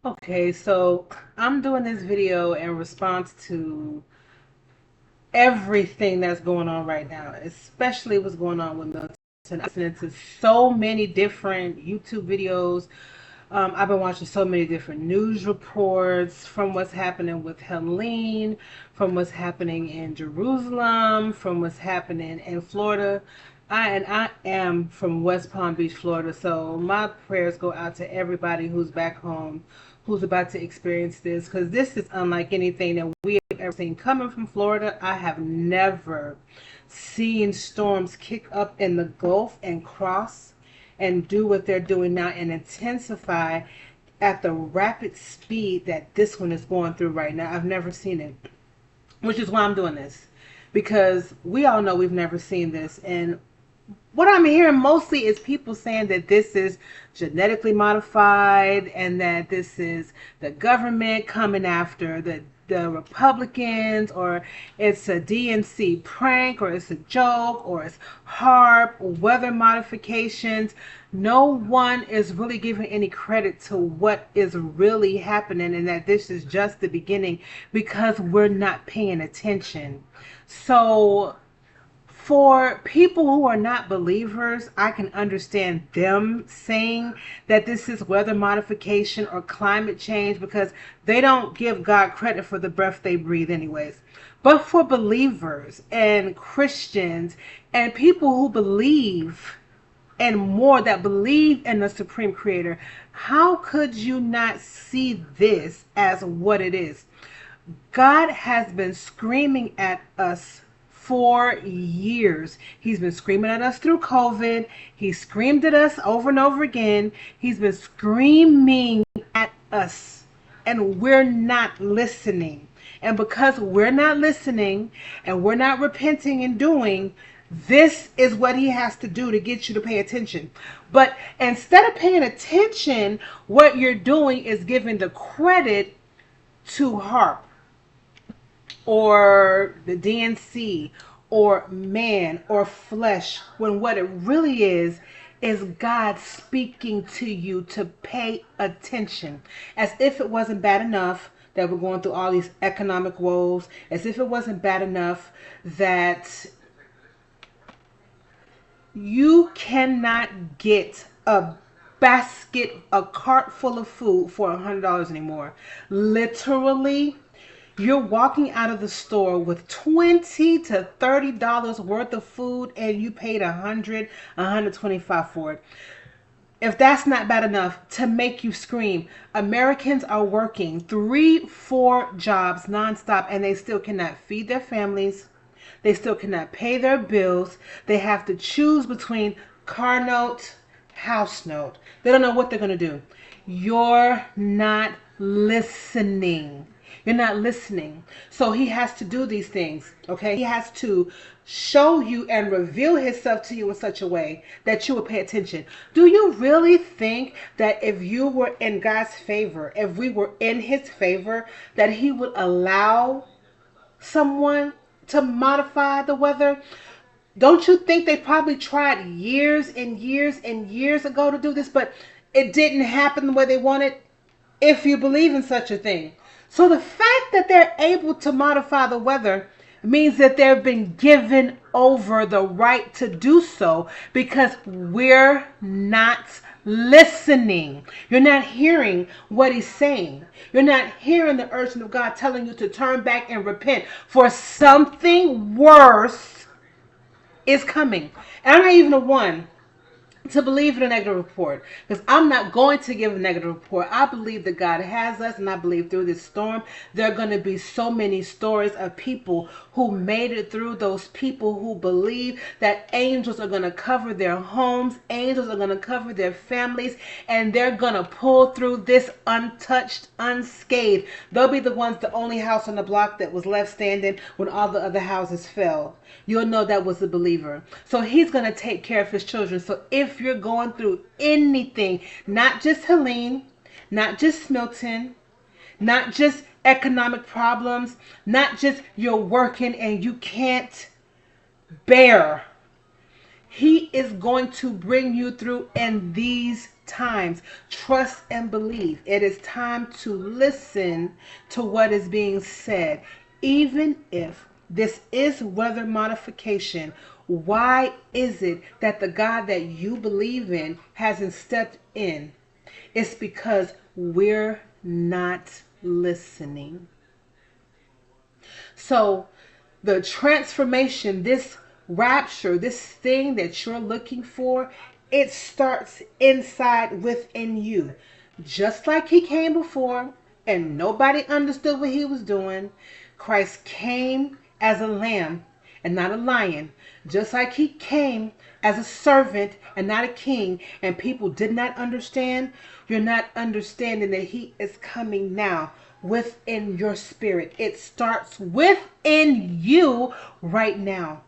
Okay, so I'm doing this video in response to everything that's going on right now, especially what's going on with Milton. I've listened to so many different YouTube videos. I've been watching so many different news reports from what's happening with Helene, from what's happening in Jerusalem, from what's happening in Florida. I am from West Palm Beach, Florida, so my prayers go out to everybody who's back home, who's about to experience this, because this is unlike anything that we have ever seen. Coming from Florida, I have never seen storms kick up in the Gulf and cross and do what they're doing now and intensify at the rapid speed that this one is going through right now. I've never seen it, which is why I'm doing this, because we all know we've never seen this. And what I'm hearing mostly is people saying that this is genetically modified and that this is the government coming after the Republicans, or it's a DNC prank, or it's a joke, or it's HARP, weather modifications. No one is really giving any credit to what is really happening, and that this is just the beginning because we're not paying attention. So for people who are not believers, I can understand them saying that this is weather modification or climate change because they don't give God credit for the breath they breathe, anyways. But for believers and Christians and people who believe and more, that believe in the Supreme Creator, how could you not see this as what it is? God has been screaming at us for years. He's been screaming at us through COVID. He screamed at us over and over again. He's been screaming at us, and we're not listening. And because we're not listening and we're not repenting and doing, this is what he has to do to get you to pay attention. But instead of paying attention, what you're doing is giving the credit to HARP or the DNC or man or flesh, when what it really is God speaking to you to pay attention. As if it wasn't bad enough that we're going through all these economic woes, as if it wasn't bad enough that you cannot get a cart full of food for $100 anymore. Literally, you're walking out of the store with $20 to $30 worth of food, and you paid 125 for it. If that's not bad enough to make you scream, Americans are working 3, 4 jobs nonstop, and they still cannot feed their families. They still cannot pay their bills. They have to choose between car note, house note. They don't know what they're going to do. You're not listening. You're not listening. So he has to do these things, okay? He has to show you and reveal himself to you in such a way that you will pay attention. Do you really think that if you were in God's favor, if we were in his favor, that he would allow someone to modify the weather? Don't you think they probably tried years and years and years ago to do this, but it didn't happen the way they wanted, if you believe in such a thing? So the fact that they're able to modify the weather means that they've been given over the right to do so because we're not listening. You're not hearing what he's saying. You're not hearing the urging of God telling you to turn back and repent, for something worse is coming. And I'm not even the one to believe in a negative report, because I'm not going to give a negative report. I believe that God has us, and I believe through this storm there are going to be so many stories of people who made it through, those people who believe that angels are going to cover their homes, angels are going to cover their families, and they're going to pull through this untouched, unscathed. They'll be the ones, the only house on the block that was left standing when all the other houses fell. You'll know that was a believer. So he's going to take care of his children. So if you're going through anything, not just Helene, not just Milton, not just economic problems, not just you're working and you can't bear, he is going to bring you through in these times, trust and believe. It is time to listen to what is being said. Even if this is weather modification, why is it that the God that you believe in hasn't stepped in? It's because we're not listening. So, the transformation, this rapture, this thing that you're looking for, it starts inside within you. Just like he came before and nobody understood what he was doing, Christ came as a lamb and not a lion. Just like he came as a servant and not a king, and people did not understand, you're not understanding that he is coming now within your spirit. It starts within you right now.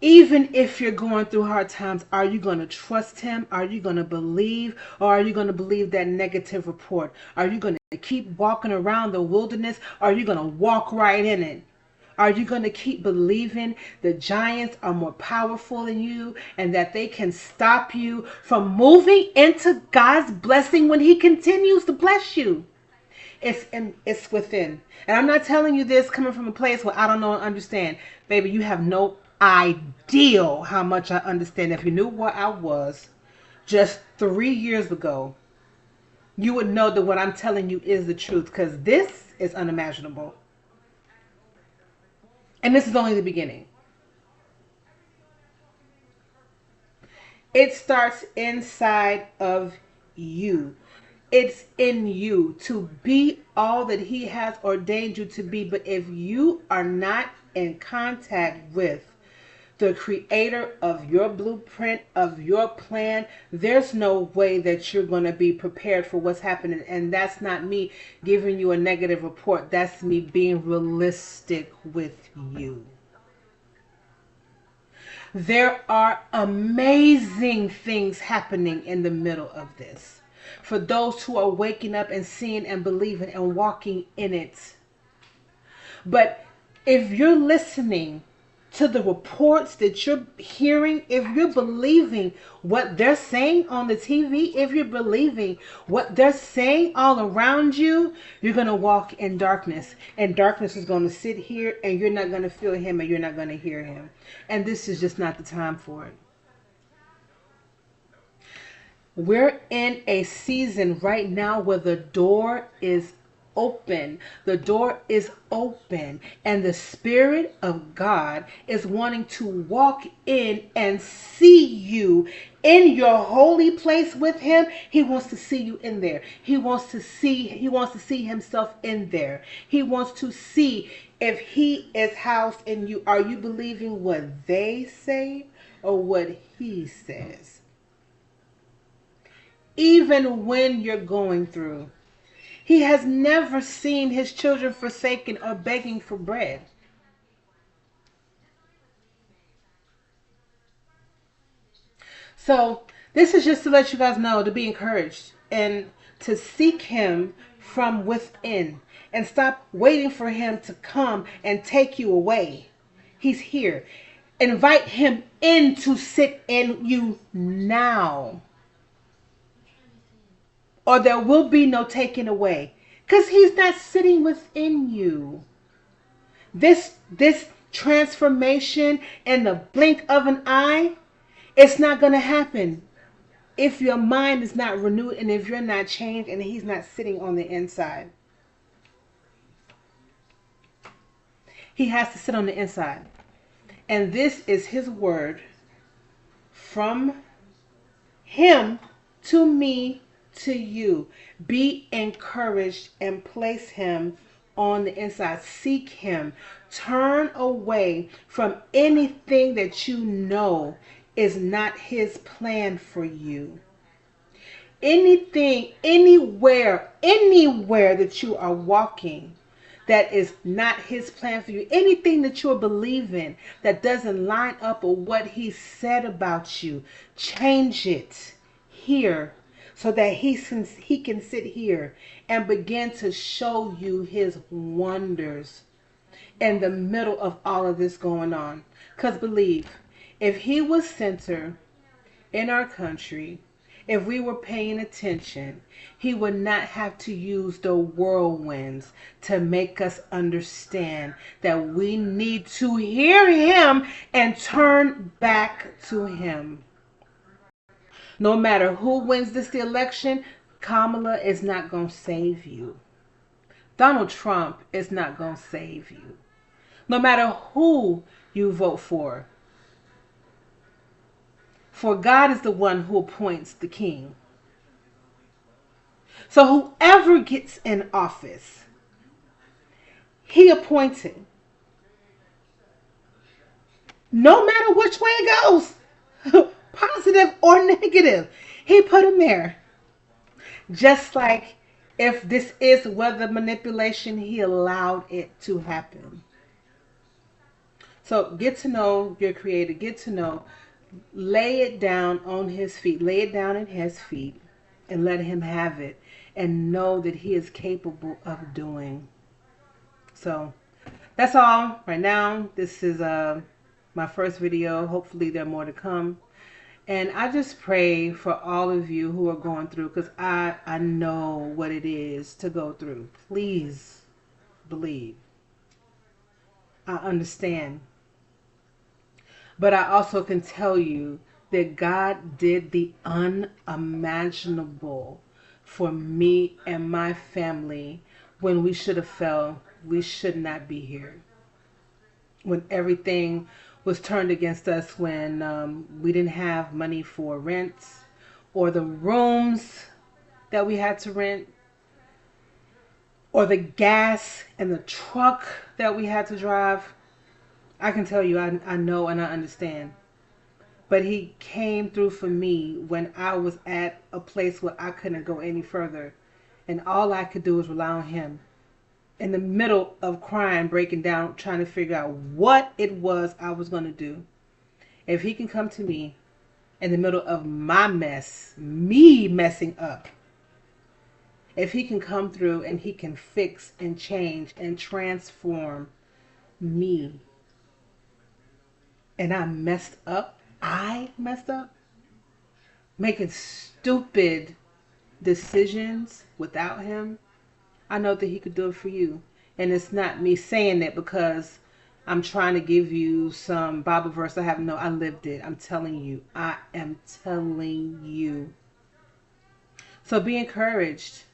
Even if you're going through hard times, are you going to trust him? Are you going to believe? Or are you going to believe that negative report? Are you going to keep walking around the wilderness? Or are you going to walk right in it? Are you going to keep believing the giants are more powerful than you and that they can stop you from moving into God's blessing when he continues to bless you? It's within. And I'm not telling you this coming from a place where I don't know and understand. Baby, you have no idea how much I understand. If you knew what I was just 3 years ago, you would know that what I'm telling you is the truth, because this is unimaginable. And this is only the beginning. It starts inside of you. It's in you to be all that he has ordained you to be. But if you are not in contact with the creator of your blueprint, of your plan, there's no way that you're going to be prepared for what's happening. And that's not me giving you a negative report. That's me being realistic with you. There are amazing things happening in the middle of this. For those who are waking up and seeing and believing and walking in it. But if you're listening to the reports that you're hearing, if you're believing what they're saying on the TV, if you're believing what they're saying all around you, you're going to walk in darkness. And darkness is going to sit here and you're not going to feel him and you're not going to hear him. And this is just not the time for it. We're in a season right now where the door is open. The door is open, and the Spirit of God is wanting to walk in and see you in your holy place with him. He wants to see you in there. He wants to see himself in there. He wants to see if he is housed in you. Are you believing what they say or what he says? Even when you're going through, he has never seen his children forsaken or begging for bread. So this is just to let you guys know, to be encouraged and to seek him from within and stop waiting for him to come and take you away. He's here. Invite him in to sit in you now, or there will be no taking away, because he's not sitting within you. This transformation in the blink of an eye, it's not going to happen if your mind is not renewed and if you're not changed and he's not sitting on the inside. He has to sit on the inside. And this is his word from him to me, to you. Be encouraged and place him on the inside. Seek him. Turn away from anything that you know is not his plan for you. Anything, anywhere that you are walking that is not his plan for you, anything that you're believing that doesn't line up with what he said about you, change it here so that he can sit here and begin to show you his wonders in the middle of all of this going on. Because believe, if he was center in our country, if we were paying attention, he would not have to use the whirlwinds to make us understand that we need to hear him and turn back to him. No matter who wins this election, Kamala is not going to save you. Donald Trump is not going to save you. No matter who you vote for God is the one who appoints the king. So whoever gets in office, he appointed. No matter which way it goes, positive or negative, he put him there. Just like if this is weather manipulation, he allowed it to happen. So get to know your creator. Get to know. Lay it down on his feet. Lay it down at his feet and let him have it. And know that he is capable of doing. So that's all right now. This is my first video. Hopefully there are more to come. And I just pray for all of you who are going through, because I know what it is to go through. Please believe. I understand. But I also can tell you that God did the unimaginable for me and my family when we should have felt we should not be here. When everything was turned against us, when we didn't have money for rents or the rooms that we had to rent, or the gas and the truck that we had to drive. I can tell you, I know and I understand. But he came through for me when I was at a place where I couldn't go any further. And all I could do was rely on him. In the middle of crying, breaking down, trying to figure out what it was I was going to do. If he can come to me in the middle of my mess, me messing up, if he can come through and he can fix and change and transform me, and I messed up, making stupid decisions without him, I know that he could do it for you. And it's not me saying that because I'm trying to give you some Bible verse. I lived it. I'm telling you. I am telling you. So be encouraged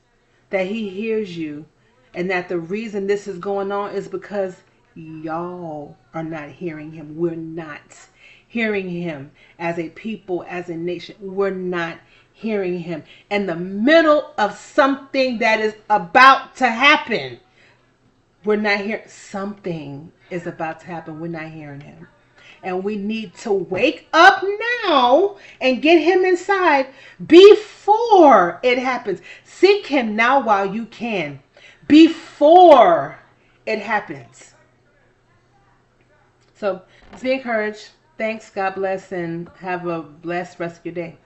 that he hears you, and that the reason this is going on is because y'all are not hearing him. We're not hearing him as a people, as a nation. We're not hearing him in the middle of something that is about to happen. We're not hearing. Something is about to happen. We're not hearing him. And we need to wake up now and get him inside before it happens. Seek him now while you can, before it happens. So be encouraged. Thanks. God bless, and have a blessed rest of your day.